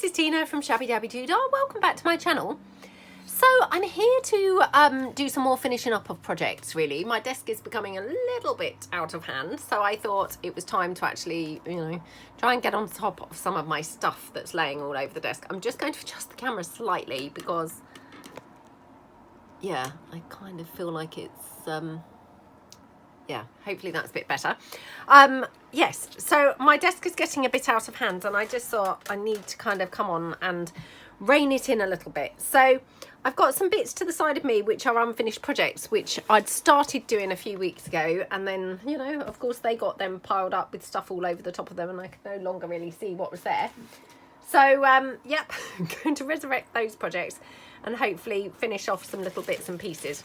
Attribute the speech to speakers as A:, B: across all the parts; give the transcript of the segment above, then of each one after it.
A: is Tina from Shabbydabbydoodah. Welcome back to my channel. So I'm here to do some more finishing up of projects, really. My desk is becoming a little bit out of hand, so I thought it was time to actually, you know, try and get on top of some of my stuff that's laying all over the desk. I'm just going to adjust the camera slightly because, yeah, I kind of feel like it's, yeah, hopefully that's a bit better. Yes, so my desk is getting a bit out of hand and I just thought I need to kind of come on and rein it in a little bit. So I've got some bits to the side of me which are unfinished projects which I'd started doing a few weeks ago, and then, you know, of course they got them piled up with stuff all over the top of them and I could no longer really see what was there. So yep, I'm going to resurrect those projects and hopefully finish off some little bits and pieces.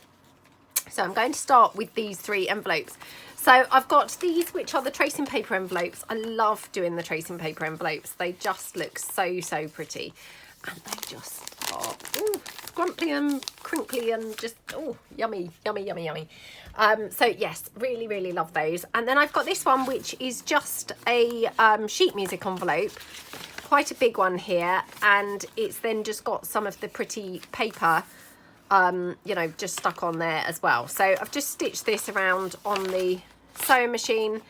A: So I'm going to start with these 3 envelopes. So I've got these, which are the tracing paper envelopes. I love doing the tracing paper envelopes. They just look so, so pretty. And they just are scrumply and crinkly and just, oh, yummy, yummy, yummy, yummy. So yes, really, really love those. And then I've got this one, which is just a sheet music envelope. Quite a big one here. And it's then just got some of the pretty paper you know, just stuck on there as well. So I've just stitched this around on the sewing machine,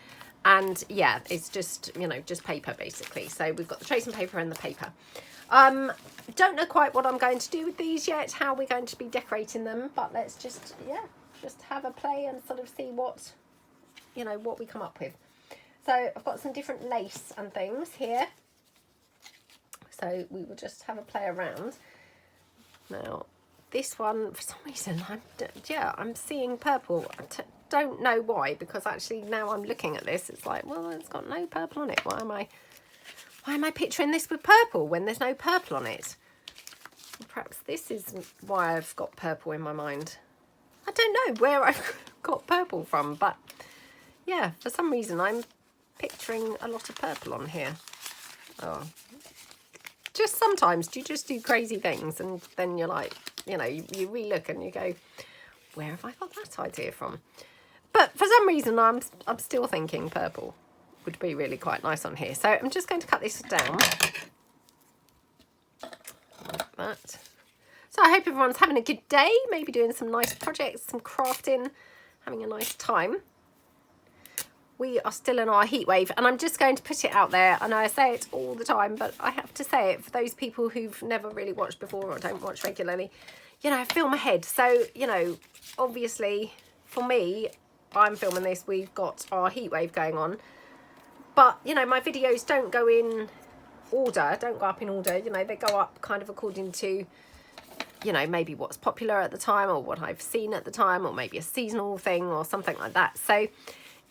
A: and yeah, it's just, you know, just paper basically. So we've got the tracing paper and the paper. Don't know quite what I'm going to do with these yet, how we're going to be decorating them, but let's just, yeah, just have a play and sort of see what, you know, what we come up with. So I've got some different lace and things here, so we will just have a play around. Now this one, for some reason, I'm seeing purple. I don't know why, because actually now I'm looking at this, it's like, well, it's got no purple on it. Why am I picturing this with purple when there's no purple on it? Perhaps this is why I've got purple in my mind. I don't know where I've got purple from, but yeah, for some reason I'm picturing a lot of purple on here. Oh, just sometimes you just do crazy things and then you're like, you know, you re-look and you go, where have I got that idea from? But for some reason, I'm still thinking purple would be really quite nice on here. So I'm just going to cut this down like that. So I hope everyone's having a good day, maybe doing some nice projects, some crafting, having a nice time. We are still in our heat wave, and I'm just going to put it out there. I know I say it all the time, but I have to say it for those people who've never really watched before or don't watch regularly. You know, I film ahead. So, you know, obviously for me, I'm filming this, we've got our heat wave going on. But, you know, my videos don't go in order, don't go up in order. You know, they go up kind of according to, you know, maybe what's popular at the time or what I've seen at the time, or maybe a seasonal thing or something like that. So,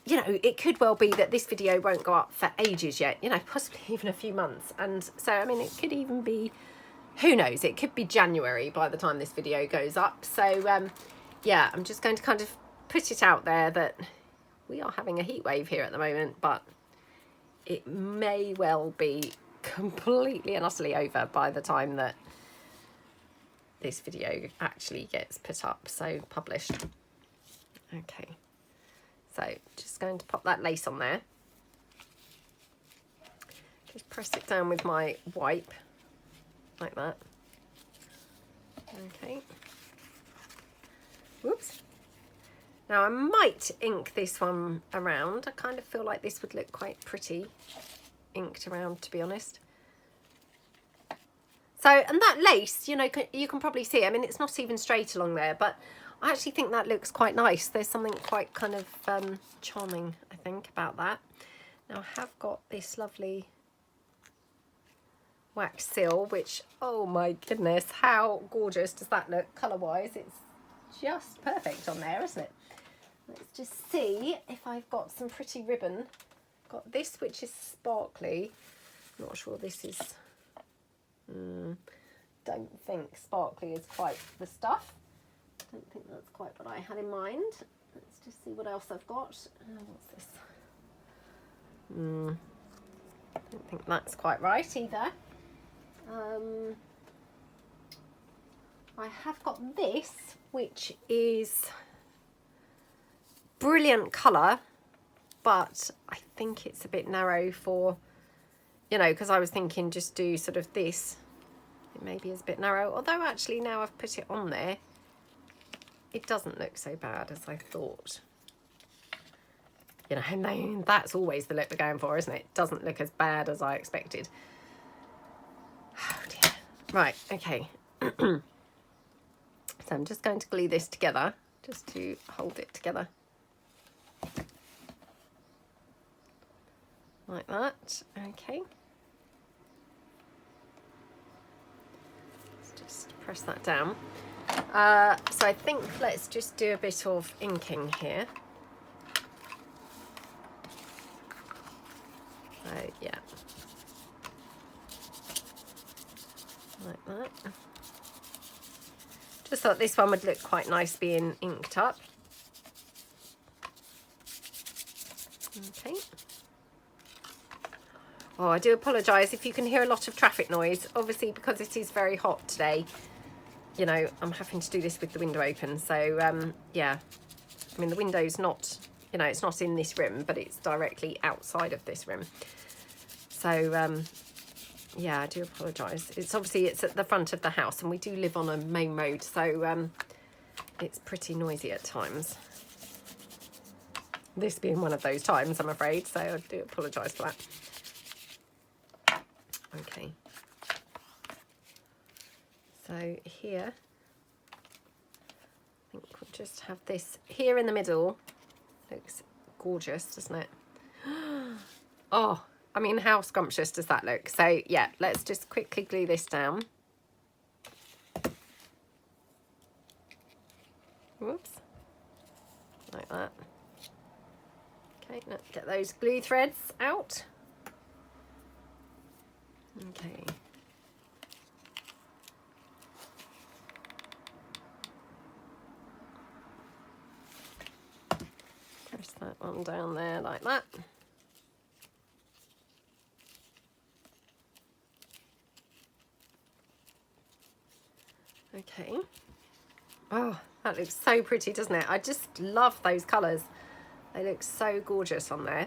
A: you know, it could well be that this video won't go up for ages yet, you know, possibly even a few months. And so, I mean, it could even be, who knows, it could be January by the time this video goes up. So, yeah, I'm just going to kind of put it out there that we are having a heat wave here at the moment, but it may well be completely and utterly over by the time that this video actually gets put up, so published. Okay. So just going to pop that lace on there. Just press it down with my wipe, like that. Okay. Whoops. Now I might ink this one around. I kind of feel like this would look quite pretty inked around, to be honest. So, and that lace, you know, you can probably see, I mean, it's not even straight along there, but I actually think that looks quite nice. There's something quite kind of charming, I think, about that. Now I have got this lovely wax seal, which, oh my goodness, how gorgeous does that look colour-wise? It's just perfect on there, isn't it? Let's just see if I've got some pretty ribbon. Got this, which is sparkly. Not sure this is... don't think sparkly is quite the stuff. Don't think that's quite what I had in mind. Let's just see what else I've got. What's this? Don't think that's quite right either. I have got this, which is brilliant colour, but I think it's a bit narrow for you know, because I was thinking just do sort of this. It maybe is a bit narrow, although actually now I've put it on there, it doesn't look so bad as I thought. You know, and that's always the look we're going for, isn't it? It doesn't look as bad as I expected. Oh dear. Right, okay. So I'm just going to glue this together, just to hold it together. Like that, okay. Let's just press that down. So I think let's just do a bit of inking here. So yeah, like that. Just thought this one would look quite nice being inked up. Okay. Oh, I do apologise if you can hear a lot of traffic noise. Obviously, because it is very hot today, you know, I'm having to do this with the window open. So, yeah, I mean, the window's not, you know, it's not in this room, but it's directly outside of this room. So, yeah, I do apologise. It's obviously, it's at the front of the house and we do live on a main road. So, it's pretty noisy at times. This being one of those times, I'm afraid. So I do apologise for that. Okay. So here, I think we'll just have this here in the middle. Looks gorgeous, doesn't it? Oh, I mean, how scrumptious does that look? So yeah, let's just quickly glue this down. Whoops. Like that. Okay, let's get those glue threads out. Okay. Press that one down there like that. Okay. Oh, that looks so pretty, doesn't it? I just love those colours. They look so gorgeous on there.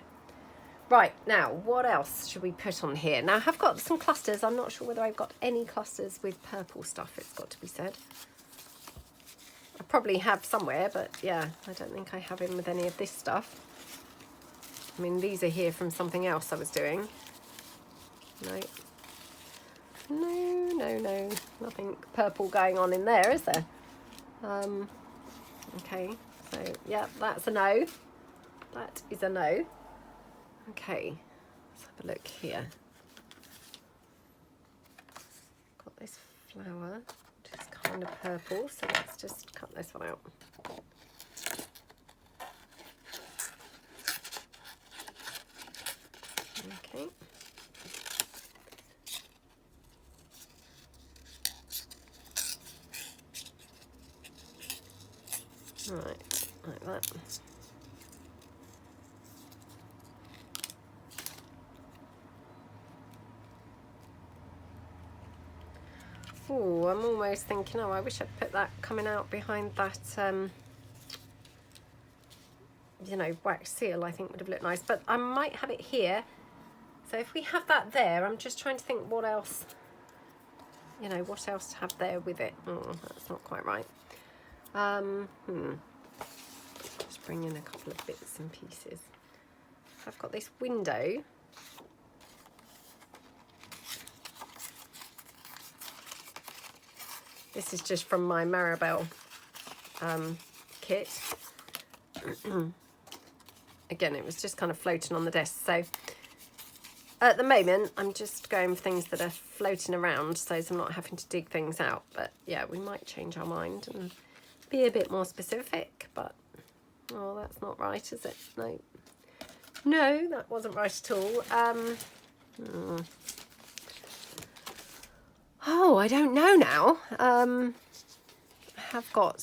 A: Right, now, what else should we put on here? Now, I have got some clusters. I'm not sure whether I've got any clusters with purple stuff, it's got to be said. I probably have somewhere, but yeah, I don't think I have in with any of this stuff. I mean, these are here from something else I was doing. No. No, no, no. Nothing purple going on in there, is there? Okay, so yeah, that's a no. That is a no. Okay, let's have a look here. Got this flower, which is kind of purple, so let's just cut this one out. Okay. Right, like that. Oh, I'm almost thinking, oh, I wish I'd put that coming out behind that, you know, wax seal. I think would have looked nice, but I might have it here. So if we have that there, I'm just trying to think what else, you know, what else to have there with it. Oh, that's not quite right. Just bring in a couple of bits and pieces. I've got this window. This is just from my Maribel kit. Again, it was just kind of floating on the desk. So at the moment, I'm just going for things that are floating around so I'm not having to dig things out. But yeah, we might change our mind and be a bit more specific. But, oh, that's not right, is it? No. No, that wasn't right at all. Oh, I don't know now. I have got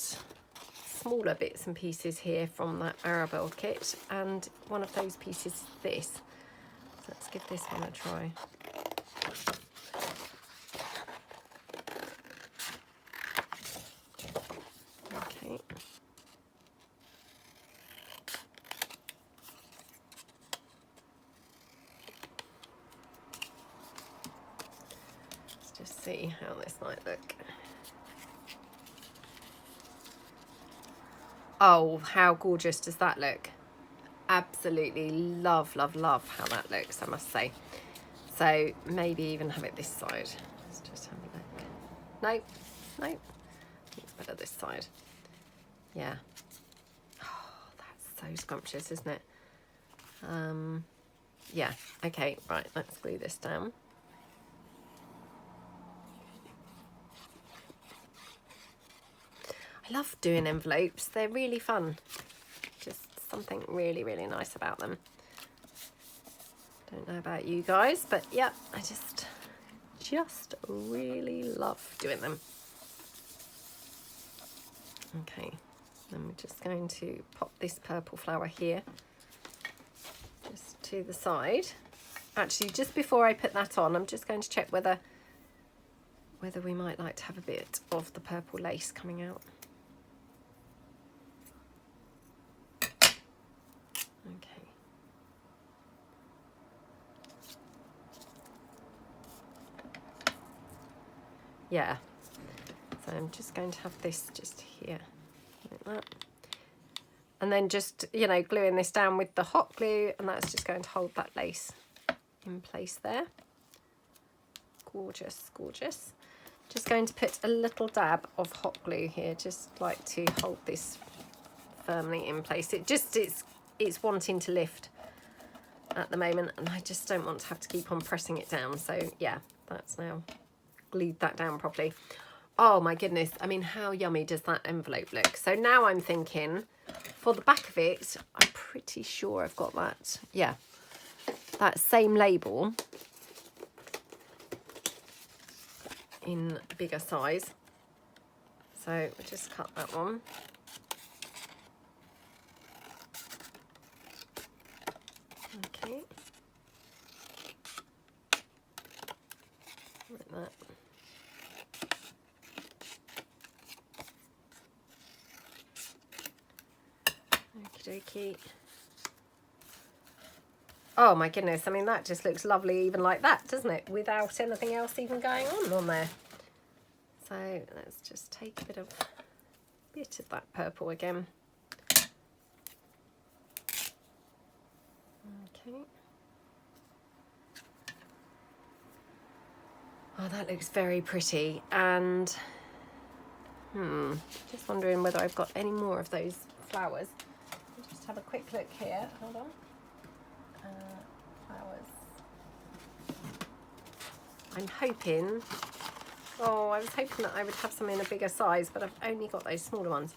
A: smaller bits and pieces here from that Arabelle kit, and one of those pieces is this. So let's give this one a try. Okay. just see how this might look. Oh, how gorgeous does that look? Absolutely love, love, love how that looks, I must say. So maybe even have it this side. Let's just have a look. Nope, nope. It's better this side. Yeah. Oh, that's so scrumptious, isn't it? Yeah, okay, right, let's glue this down. I love doing envelopes. They're really fun. Just something really, really nice about them. Don't know about you guys, but yeah, I just really love doing them. Okay, then we're just going to pop this purple flower here, just to the side. Actually, just before I put that on, I'm just going to check whether we might like to have a bit of the purple lace coming out. Okay. Yeah. So I'm just going to have this just here, like that. And then just, you know, gluing this down with the hot glue, and that's just going to hold that lace in place there. Gorgeous, gorgeous. Just going to put a little dab of hot glue here, just like to hold this firmly in place. It's wanting to lift at the moment, and I just don't want to have to keep on pressing it down. So yeah, that's now glued that down properly. Oh my goodness, I mean, how yummy does that envelope look? So now I'm thinking, for the back of it, I'm pretty sure I've got that, yeah, that same label in a bigger size. So we'll just cut that one. Okay. Like that. Okie dokie. Oh my goodness, I mean, that just looks lovely even like that, doesn't it? Without anything else even going on there. So let's just take a bit of that purple again. Okay. Oh, that looks very pretty. And just wondering whether I've got any more of those flowers. I'll just have a quick look here. Hold on. Flowers. I'm hoping, oh, I was hoping that I would have some in a bigger size, but I've only got those smaller ones.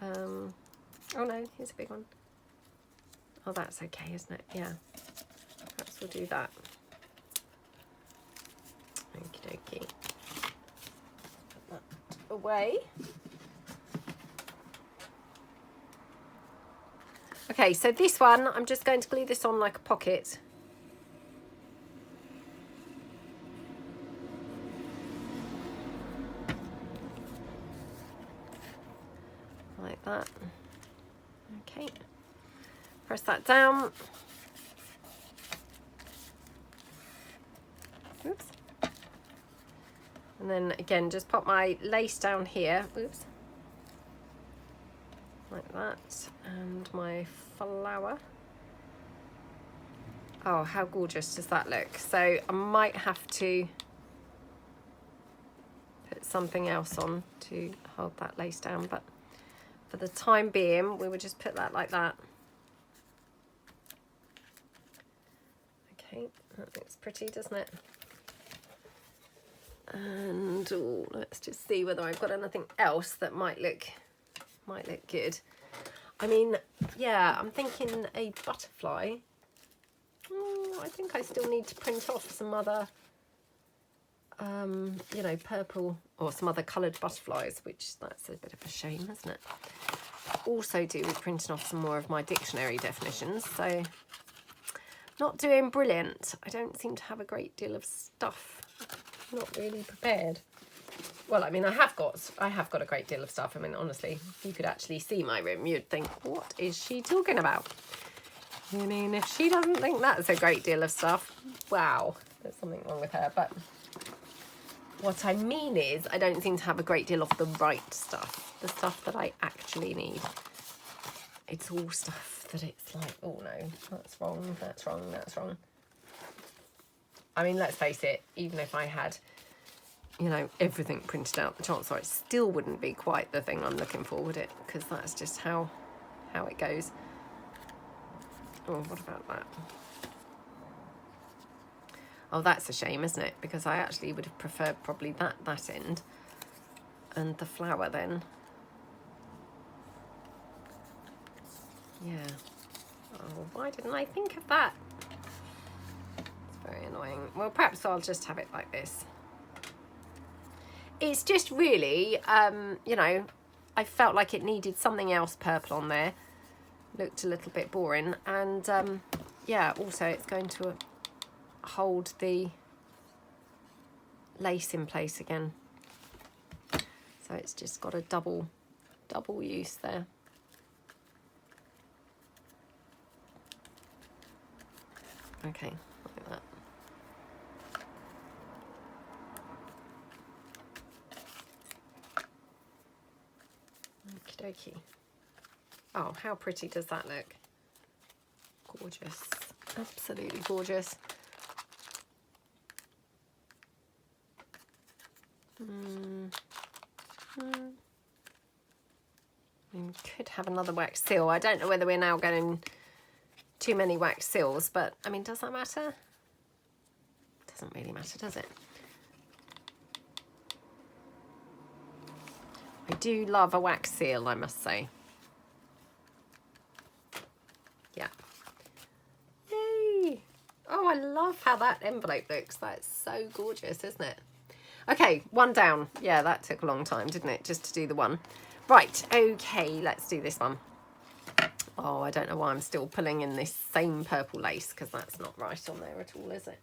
A: Oh no, here's a big one. Oh, that's okay, isn't it? Yeah, perhaps we'll do that. Okie dokie. Put that away. Okay, so this one, I'm just going to glue this on like a pocket. Like that. Okay. Press that down. Oops. And then again, just pop my lace down here. Oops. Like that. And my flower. Oh, how gorgeous does that look? So I might have to put something else on to hold that lace down, but for the time being, we will just put that like that. Okay, that looks pretty, doesn't it? And oh, let's just see whether I've got anything else that might look good. I mean, yeah, I'm thinking a butterfly. Oh, I think I still need to print off some other, you know, purple or some other coloured butterflies, which that's a bit of a shame, isn't it? Also do with printing off some more of my dictionary definitions. So not doing brilliant. I don't seem to have a great deal of stuff. Not really prepared. Well, I mean, I have got a great deal of stuff. I mean, honestly, if you could actually see my room, you'd think, what is she talking about? I mean, if she doesn't think that's a great deal of stuff, wow, there's something wrong with her. But what I mean is I don't seem to have a great deal of the right stuff, the stuff that I actually need. It's all stuff that it's like, oh no, that's wrong, that's wrong, that's wrong. I mean, let's face it, even if I had, you know, everything printed out, the chances are it still wouldn't be quite the thing I'm looking for, would it? Because that's just how it goes. Oh, what about that? Oh, that's a shame, isn't it? Because I actually would have preferred probably that end and the flower then. Yeah. Oh, why didn't I think of that? It's very annoying. Well, perhaps I'll just have it like this. It's just really, you know, I felt like it needed something else purple on there. Looked a little bit boring. And, yeah, also it's going to hold the lace in place again. So it's just got a double use there. Okay, like that. Okie dokie. Oh, how pretty does that look? Gorgeous. Absolutely gorgeous. Could have another wax seal. I don't know whether we're now getting too many wax seals, but I mean, does that matter? Doesn't really matter, does it? I do love a wax seal, I must say. Yeah. Yay! Oh, I love how that envelope looks. That's so gorgeous, isn't it? Okay, one down. Yeah, that took a long time, didn't it? Just to do the one. Right, okay, let's do this one. Oh, I don't know why I'm still pulling in this same purple lace, because that's not right on there at all, is it?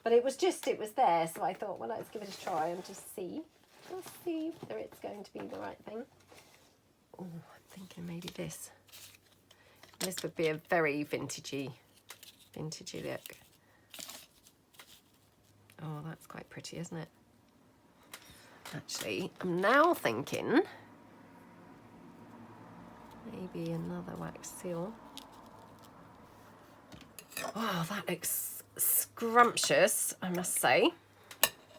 A: But it was there, so I thought, well, let's give it a try and just see. Let's see whether it's going to be the right thing. Oh, I'm thinking maybe this. This would be a very vintagey look. Oh, that's quite pretty, isn't it? Actually, I'm now thinking maybe another wax seal. Oh, that looks scrumptious, I must say.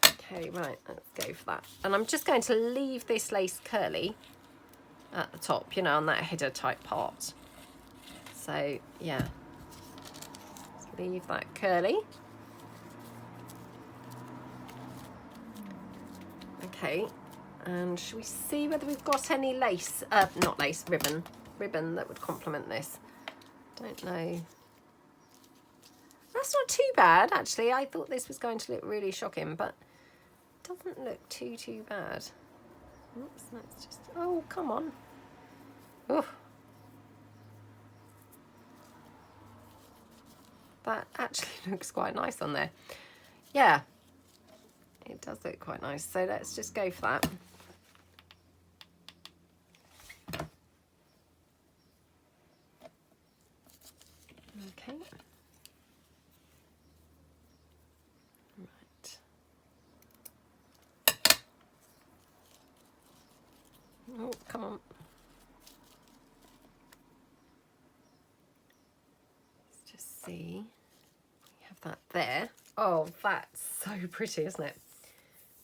A: Okay, right, let's go for that. And I'm just going to leave this lace curly at the top, you know, on that header type part. So, yeah, let's leave that curly. Okay, and should we see whether we've got any lace, not lace, ribbon that would complement this? Don't know. That's not too bad, actually. I thought this was going to look really shocking, but it doesn't look too bad. Oops, let's just, oh, come on. Oh. That actually looks quite nice on there. Yeah. It does look quite nice, so let's just go for that. Okay. Right. Oh, come on. Let's just see. We have that there. Oh, that's so pretty, isn't it?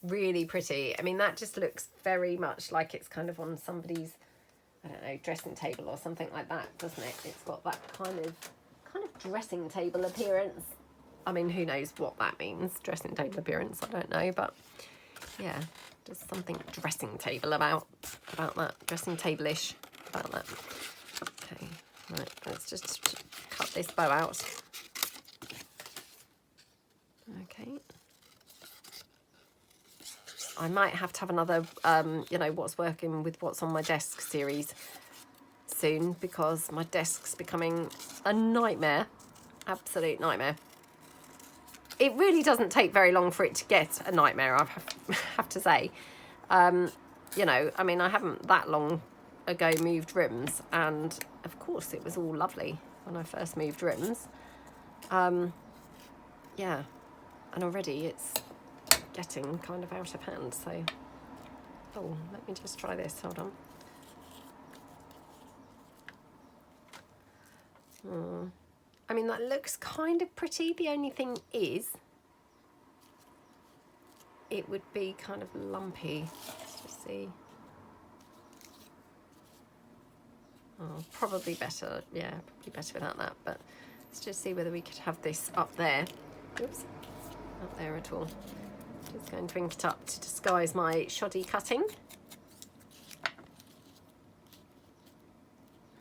A: Really pretty. I mean, that just looks very much like it's kind of on somebody's, I don't know, dressing table or something like that, doesn't it? It's got that kind of dressing table appearance. I mean, who knows what that means, dressing table appearance, I don't know, but yeah, just something dressing table about that, dressing table-ish about that. Okay, right, let's just cut this bow out. Okay. I might have to have another, you know, what's working with what's on my desk series soon, because my desk's becoming a nightmare, absolute nightmare. It really doesn't take very long for it to get a nightmare, I have to say. You know, I mean, I haven't that long ago moved rooms, and of course it was all lovely when I first moved rooms. yeah, and already it's getting kind of out of hand. So, oh, let me just try this. Hold on. I mean, that looks kind of pretty. The only thing is, it would be kind of lumpy. Let's just see. Oh, probably better. Yeah, probably better without that. But let's just see whether we could have this up there. Oops, not there at all. Just going to ink it up to disguise my shoddy cutting.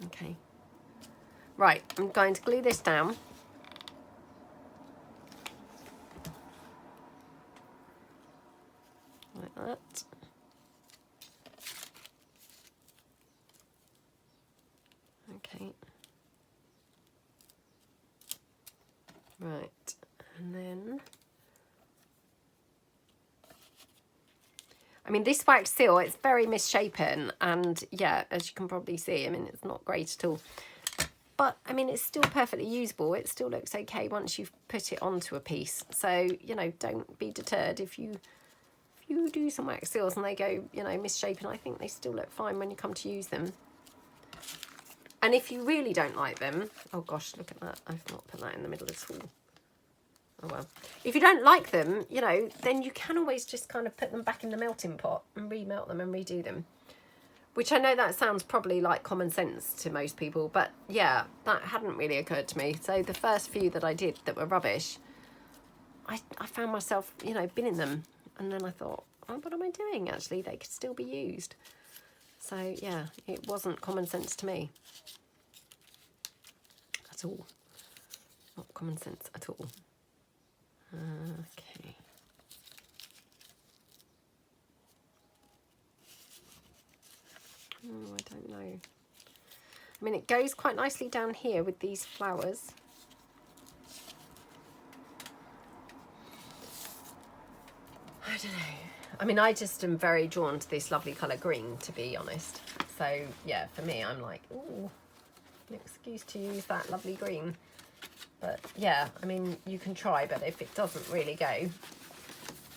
A: Okay. Right, I'm going to glue this down. Like that. Okay. Right, and then, I mean, this wax seal, it's very misshapen, and yeah, as you can probably see, I mean, it's not great at all. But, I mean, it's still perfectly usable. It still looks okay once you've put it onto a piece. So, you know, don't be deterred if you do some wax seals and they go, you know, misshapen. I think they still look fine when you come to use them. And if you really don't like them, oh gosh, look at that. I've not put that in the middle at all. Oh well. If you don't like them, you know, then you can always just kind of put them back in the melting pot and remelt them and redo them. Which I know that sounds probably like common sense to most people, but yeah, that hadn't really occurred to me. So the first few that I did that were rubbish, I found myself, you know, binning them. And then I thought, oh, what am I doing? Actually, they could still be used. So yeah, it wasn't common sense to me at all. Not common sense at all. Okay. Oh, I don't know. I mean, it goes quite nicely down here with these flowers. I don't know. I mean, I just am very drawn to this lovely colour green, to be honest. So, yeah, for me, I'm like, ooh, an excuse to use that lovely green. But, yeah, I mean, you can try, but if it doesn't really go,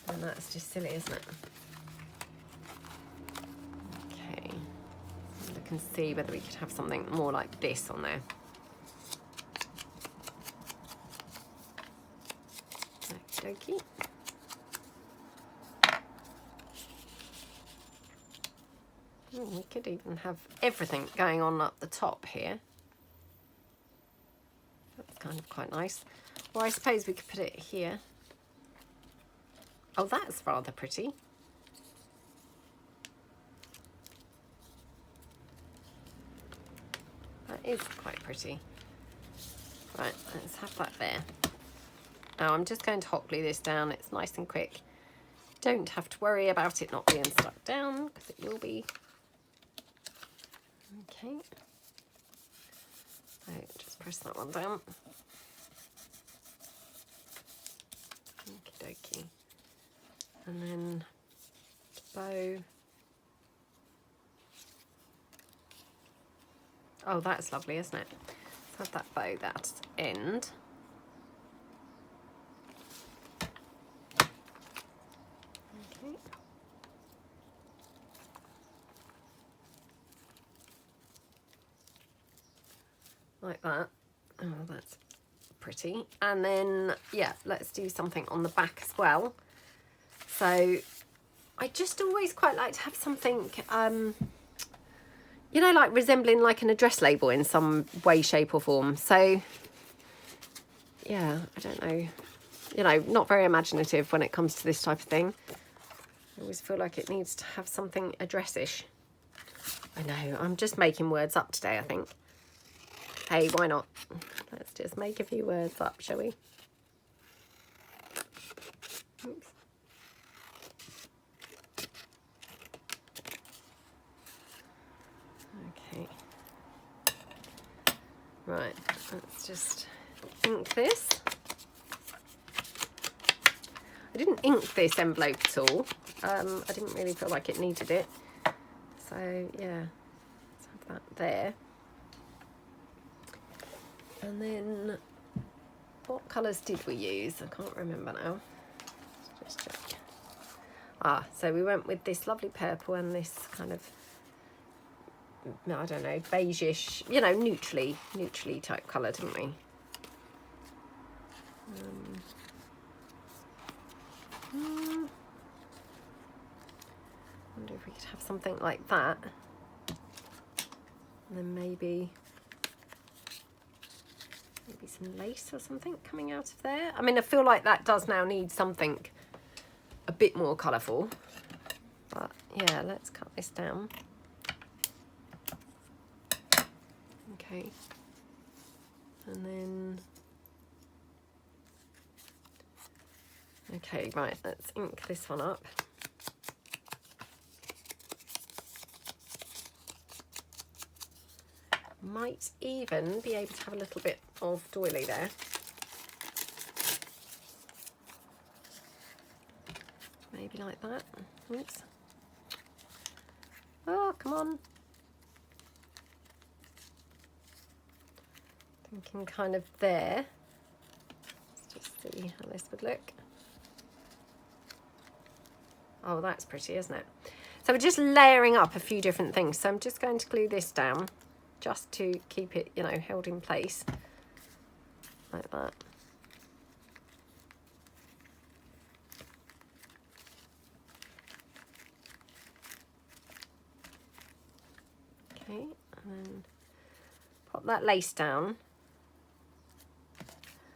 A: then that's just silly, isn't it? Okay. We can see whether we could have something more like this on there. Okie dokie. Oh, we could even have everything going on up the top here. That's kind of quite nice. Or I suppose we could put it here. Oh, that's rather pretty. That is quite pretty. Right, let's have that there. Now I'm just going to hot glue this down. It's nice and quick. Don't have to worry about it not being stuck down, because it will be. Okay. So just press that one down. Okie dokie. And then bow. Oh, that's lovely, isn't it? Let's have that bow that end. Okay. Like that. Oh, that's pretty. And then, yeah, let's do something on the back as well. So I just always quite like to have something, you know, like resembling like an address label in some way, shape or form. So, yeah, I don't know. You know, not very imaginative when it comes to this type of thing. I always feel like it needs to have something address-ish. I know, I'm just making words up today, I think. Hey, why not? Let's just make a few words up, shall we? Oops. Okay. Right, let's just ink this. I didn't ink this envelope at all. I didn't really feel like it needed it. So, yeah, let's have that there. And then What colours did we use? I can't remember now. Let's just check. Ah, so we went with this lovely purple and this kind of, I don't know, beigeish, you know, neutrally type colour, didn't we? Wonder if we could have something like that. And then maybe some lace or something coming out of there. I mean, I feel like that does now need something a bit more colourful. But yeah, let's cut this down. Okay. And then... Okay, right, let's ink this one up. Might even be able to have a little bit of doily there. Maybe like that. Oops. Oh, come on. Thinking kind of there. Let's just see how this would look. Oh, that's pretty, isn't it? So we're just layering up a few different things. So I'm just going to glue this down just to keep it, you know, held in place like that. Okay, and then pop that lace down.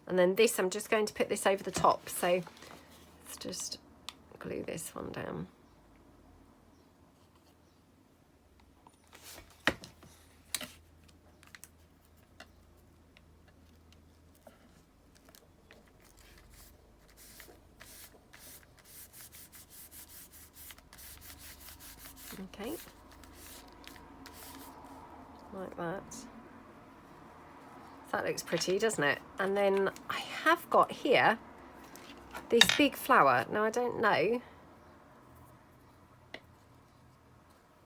A: And then this, I'm just going to put this over the top. So let's just glue this one down. Okay, like that. That looks pretty, doesn't it? And then I have got here this big flower. Now I don't know.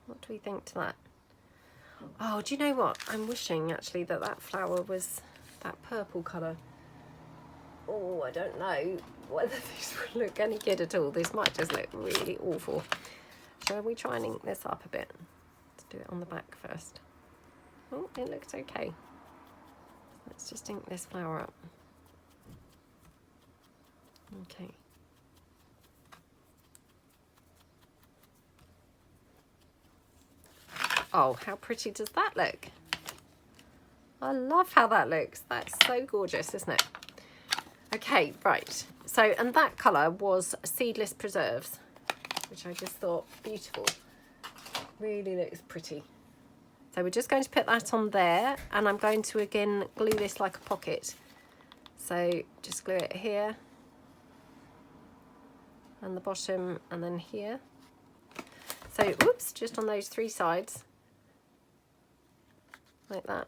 A: What do we think to that? Oh, do you know what? I'm wishing actually that that flower was that purple colour. Oh, I don't know whether this would look any good at all. This might just look really awful. Shall we try and ink this up a bit? Let's do it on the back first. Oh, it looks okay. Let's just ink this flower up. Okay. Oh, how pretty does that look? I love how that looks. That's so gorgeous, isn't it? Okay, right. So, and that colour was Seedless Preserves, which I just thought beautiful. Really looks pretty. So we're just going to put that on there, and I'm going to again glue this like a pocket. So just glue it here and the bottom, and then here. So oops, just on those three sides like that.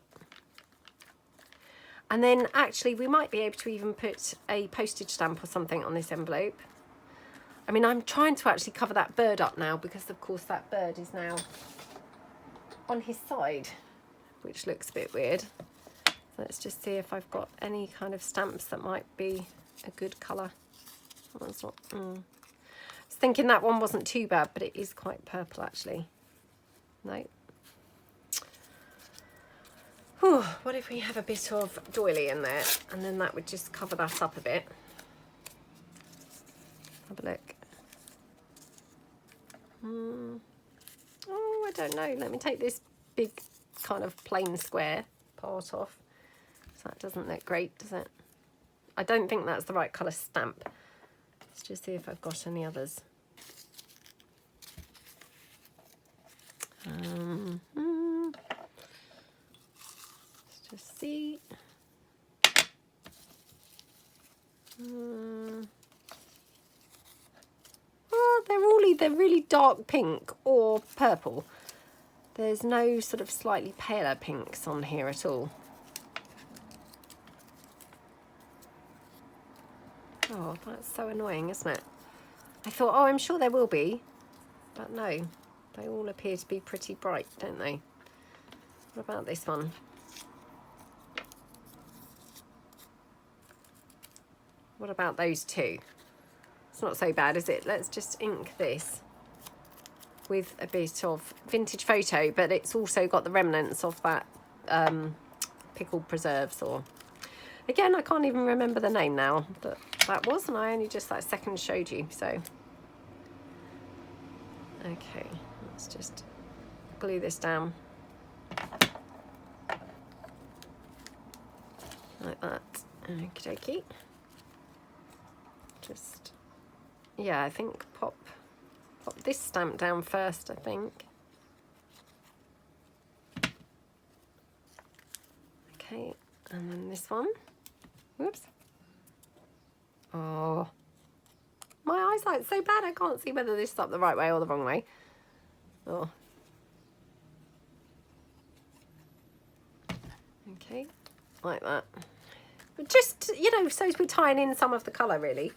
A: And then actually we might be able to even put a postage stamp or something on this envelope. I mean, I'm trying to actually cover that bird up now because of course that bird is now on his side, which looks a bit weird. Let's just see if I've got any kind of stamps that might be a good colour. That one's not, I was thinking that one wasn't too bad, but it is quite purple actually. No. Whew, what if we have a bit of doily in there, and then that would just cover that up a bit. Have a look. Oh, I don't know. Let me take this big kind of plain square part off. So that doesn't look great, does it? I don't think that's the right colour stamp. Let's just see if I've got any others. Let's just see. Oh, they're really dark pink or purple. There's no sort of slightly paler pinks on here at all. Oh, that's so annoying, isn't it? I thought, oh, I'm sure there will be, but no, they all appear to be pretty bright, don't they? What about this one? What about those two? It's not so bad, is it? Let's just ink this with a bit of vintage photo, but it's also got the remnants of that pickled preserves, or again, I can't even remember the name now that was, and I only just that second showed you. So okay, let's just glue this down like that. Okie dokie. Just, yeah, I think pop this stamp down first, I think. Okay, and then this one. Whoops. Oh, my eyesight's so bad I can't see whether this is up the right way or the wrong way. Oh. Okay, like that. But just, you know, so as we're tying in some of the colour, really.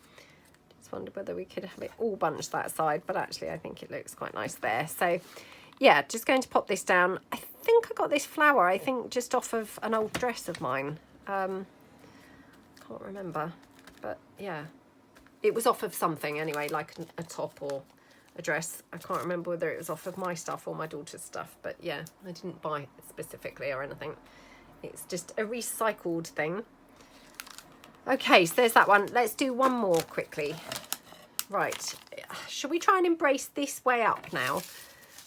A: Just wondered whether we could have it all bunched that side, but actually I think it looks quite nice there. So yeah, just going to pop this down. I think I got this flower, I think, just off of an old dress of mine. Can't remember, but yeah, it was off of something anyway, like a top or a dress. I can't remember whether it was off of my stuff or my daughter's stuff, but yeah, I didn't buy it specifically or anything. It's just a recycled thing. Okay, so there's that one. Let's do one more quickly. Right, should we try and embrace this way up now?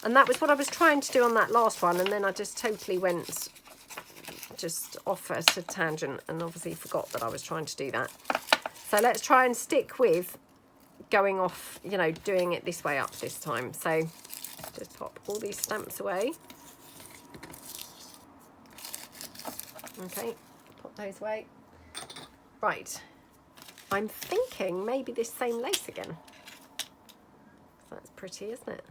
A: And that was what I was trying to do on that last one, and then I just totally went just off at a tangent and obviously forgot that I was trying to do that. So let's try and stick with going off, you know, doing it this way up this time. So just pop all these stamps away. Okay, pop those away. Right, I'm thinking maybe this same lace again. That's pretty, isn't it?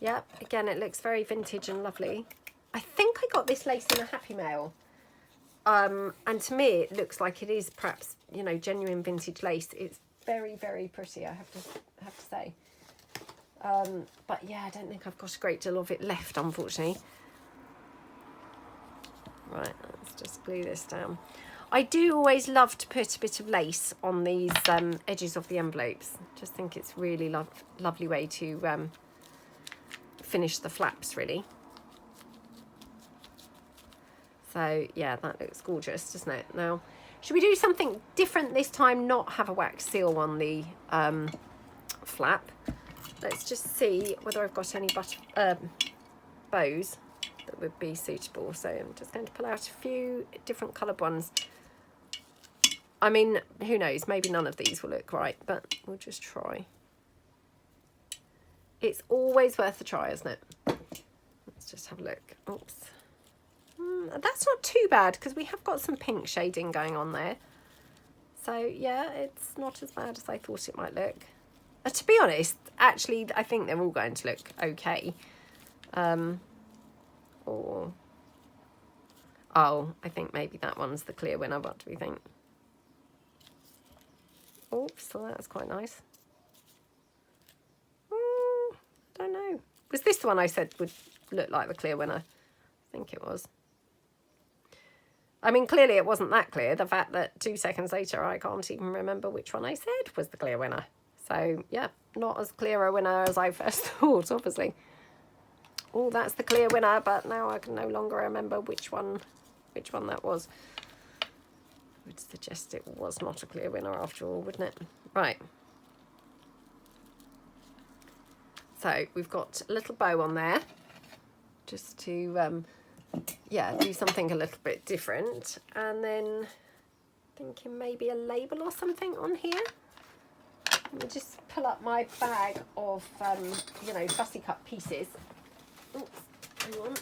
A: Yep, again, it looks very vintage and lovely. I think I got this lace in a Happy Mail. And to me, it looks like it is perhaps, you know, genuine vintage lace. It's very, very pretty, I have to say. But yeah, I don't think I've got a great deal of it left, unfortunately. Right, let's just glue this down. I do always love to put a bit of lace on these edges of the envelopes. Just think it's really lovely way to finish the flaps, really. So yeah, that looks gorgeous, doesn't it? Now, should we do something different this time? Not have a wax seal on the flap. Let's just see whether I've got any bows that would be suitable. So I'm just going to pull out a few different coloured ones. I mean, who knows? Maybe none of these will look right, but we'll just try. It's always worth a try, isn't it? Let's just have a look. Oops. That's not too bad because we have got some pink shading going on there. So yeah, it's not as bad as I thought it might look. To be honest, actually, I think they're all going to look okay. Oh, I think maybe that one's the clear winner. What do we think? Oh, so that's quite nice. I don't know. Was this the one I said would look like the clear winner? I think it was. I mean, clearly it wasn't that clear. The fact that 2 seconds later, I can't even remember which one I said was the clear winner. So yeah, not as clear a winner as I first thought, obviously. Oh, that's the clear winner, but now I can no longer remember which one that was. Would suggest it was not a clear winner after all, wouldn't it? Right. So we've got a little bow on there, just to yeah, do something a little bit different, and then thinking maybe a label or something on here. Let me just pull up my bag of you know, fussy cut pieces. Oops, hang on.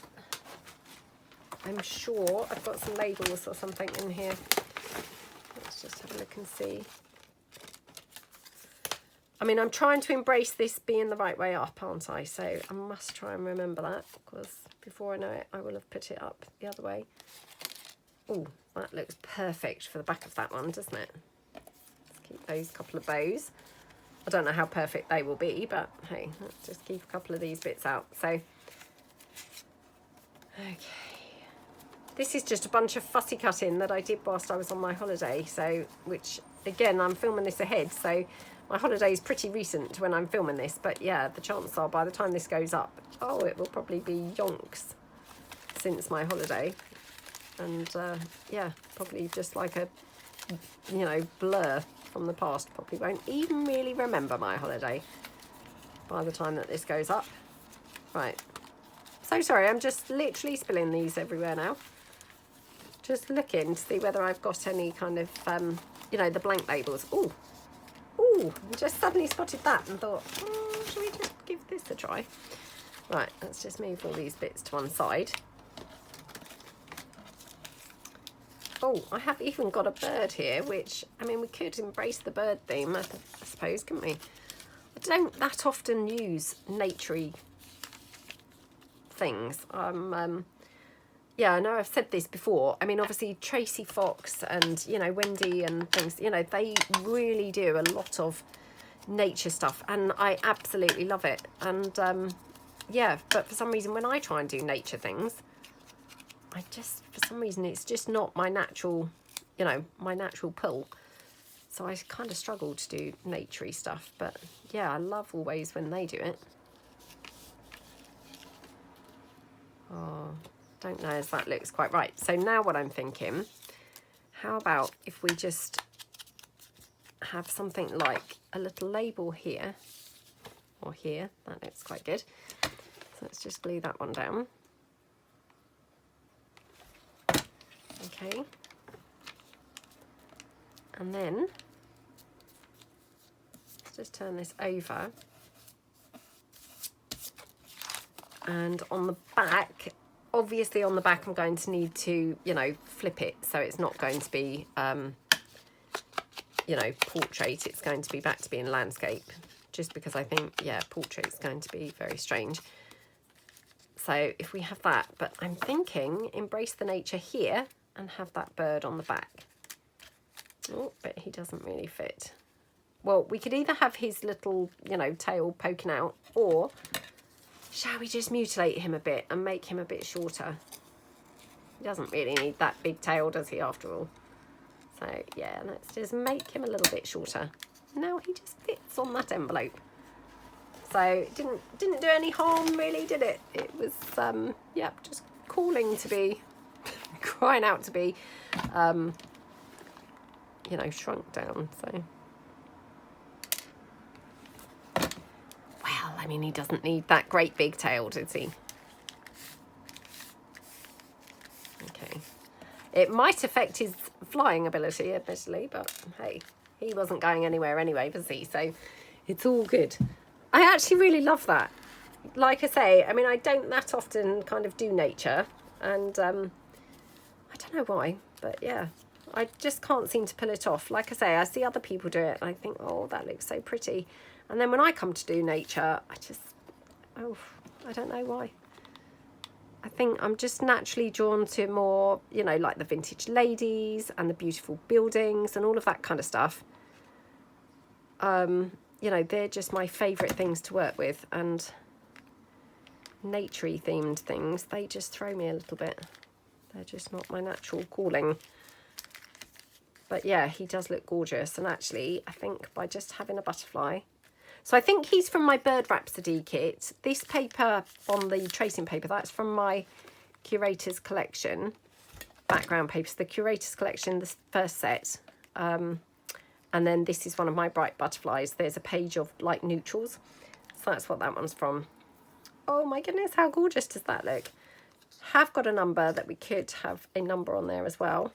A: I'm sure I've got some labels or something in here. Let's just have a look and see. I mean, I'm trying to embrace this being the right way up, aren't I? So I must try and remember that, because before I know it, I will have put it up the other way. Oh, that looks perfect for the back of that one, doesn't it? Let's keep those couple of bows. I don't know how perfect they will be, but hey, let's just keep a couple of these bits out. So, okay. This is just a bunch of fussy cutting that I did whilst I was on my holiday. So, which again, I'm filming this ahead. So my holiday is pretty recent when I'm filming this. But yeah, the chances are by the time this goes up, oh, it will probably be yonks since my holiday. And yeah, probably just like a, you know, blur from the past. Probably won't even really remember my holiday by the time that this goes up. Right. So sorry, I'm just literally spilling these everywhere now. Just looking to see whether I've got any kind of, you know, the blank labels. Ooh, ooh, just suddenly spotted that and thought, should we just give this a try? Right, let's just move all these bits to one side. Oh, I have even got a bird here, which, I mean, we could embrace the bird theme, I suppose, couldn't we? I don't that often use naturey things. Yeah, I know I've said this before. I mean, obviously Tracy Fox and, you know, Wendy and things, you know, they really do a lot of nature stuff and I absolutely love it. And yeah, but for some reason when I try and do nature things, I just, for some reason, it's just not my natural, you know, my natural pull. So I kind of struggle to do naturey stuff. But yeah, I love always when they do it. Oh, don't know if that looks quite right. So now what I'm thinking, how about if we just have something like a little label here or here. That looks quite good. So let's just glue that one down. Okay. And then let's just turn this over. And on the back, obviously on the back I'm going to need to, you know, flip it so it's not going to be, you know, portrait. It's going to be back to being landscape, just because I think, yeah, portrait's going to be very strange. So if we have that, but I'm thinking embrace the nature here and have that bird on the back. Oh, but he doesn't really fit. Well, we could either have his little, you know, tail poking out, or shall we just mutilate him a bit and make him a bit shorter? He doesn't really need that big tail, does he, after all? So, yeah, let's just make him a little bit shorter. Now he just fits on that envelope. So, it didn't do any harm, really, did it? It was, yep, just calling to be, crying out to be, you know, shrunk down, so... I mean, he doesn't need that great big tail, does he? Okay. It might affect his flying ability, admittedly, but hey, he wasn't going anywhere anyway, was he? So it's all good. I actually really love that. Like I say, I mean, I don't that often kind of do nature, and I don't know why, but yeah, I just can't seem to pull it off. Like I say, I see other people do it, and I think, oh, that looks so pretty. And then when I come to do nature, I just, oh, I don't know why. I think I'm just naturally drawn to more, you know, like the vintage ladies and the beautiful buildings and all of that kind of stuff. You know, they're just my favourite things to work with. And naturey themed things, they just throw me a little bit. They're just not my natural calling. But yeah, he does look gorgeous. And actually, I think by just having a butterfly... So I think he's from my Bird Rhapsody kit. This paper on the tracing paper, that's from my Curator's Collection. Background papers, the Curator's Collection, the first set. And then this is one of my bright butterflies. There's a page of like neutrals. So that's what that one's from. Oh my goodness, how gorgeous does that look? Have got a number that we could have a number on there as well.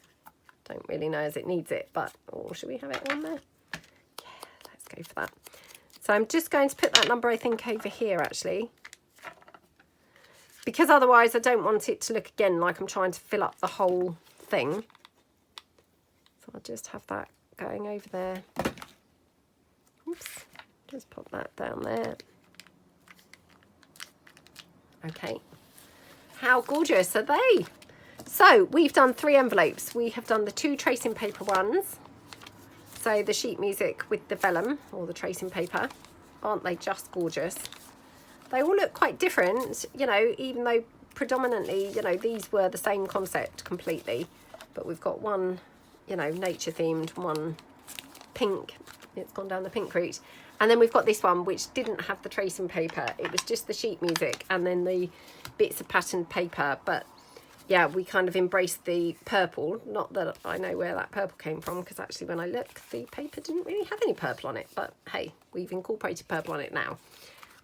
A: Don't really know as it needs it, but oh, should we have it on there? Yeah, let's go for that. So I'm just going to put that number, I think, over here, actually. Because otherwise I don't want it to look, again, like I'm trying to fill up the whole thing. So I'll just have that going over there. Oops. Just pop that down there. Okay. How gorgeous are they? So we've done 3 envelopes. We have done the 2 tracing paper ones. So the sheet music with the vellum or the tracing paper, aren't they just gorgeous? They all look quite different, you know, even though predominantly, you know, these were the same concept completely, but we've got one, you know, nature themed, one pink. It's gone down the pink route. And then we've got this one which didn't have the tracing paper. It was just the sheet music and then the bits of patterned paper. But yeah, we kind of embraced the purple. Not that I know where that purple came from, because actually when I look, the paper didn't really have any purple on it. But hey, we've incorporated purple on it now.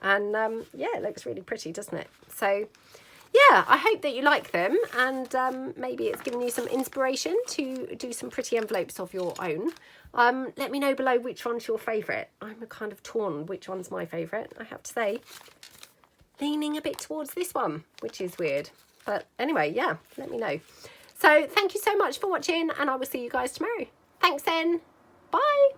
A: And yeah, it looks really pretty, doesn't it? So yeah, I hope that you like them, and maybe it's given you some inspiration to do some pretty envelopes of your own. Let me know below which one's your favourite. I'm kind of torn which one's my favourite, I have to say. Leaning a bit towards this one, which is weird. But anyway, yeah, let me know. So thank you so much for watching, and I will see you guys tomorrow. Thanks then. Bye.